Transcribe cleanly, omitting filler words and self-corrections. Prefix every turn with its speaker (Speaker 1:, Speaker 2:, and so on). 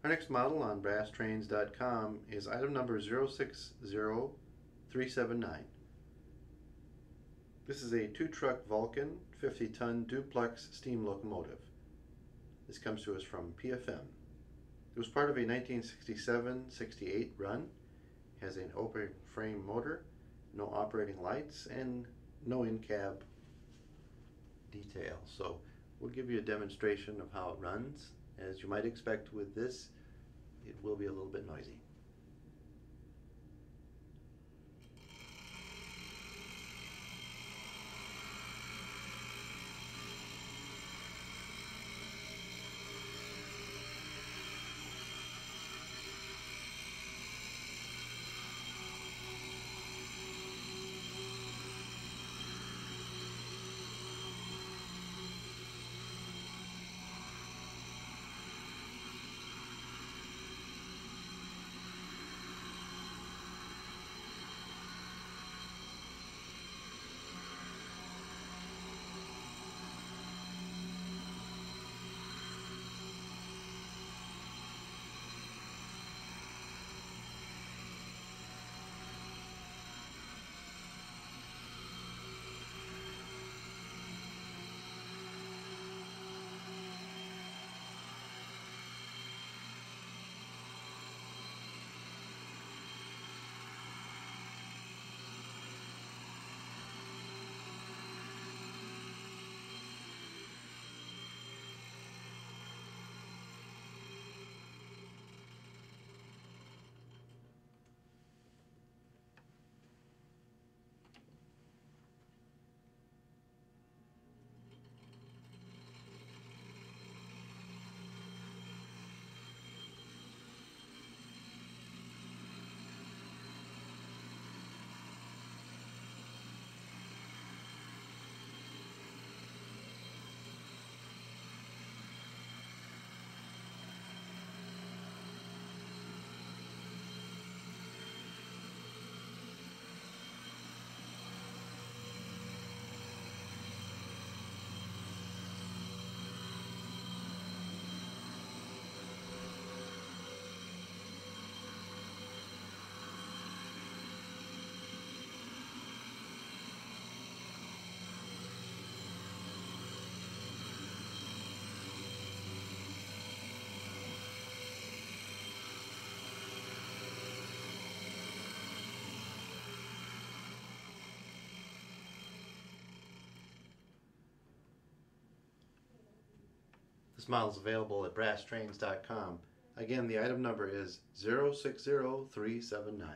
Speaker 1: Our next model on brasstrains.com is item number 060379. This is a two-truck Vulcan 50-ton duplex steam locomotive. This comes to us from PFM. It was part of a 1967-68 run. It has an open frame motor, no operating lights, and no in-cab detail. So we'll give you a demonstration of how it runs. As you might expect with this, it will be a little bit noisy. This model is available at brasstrains.com. Again, the item number is 060379.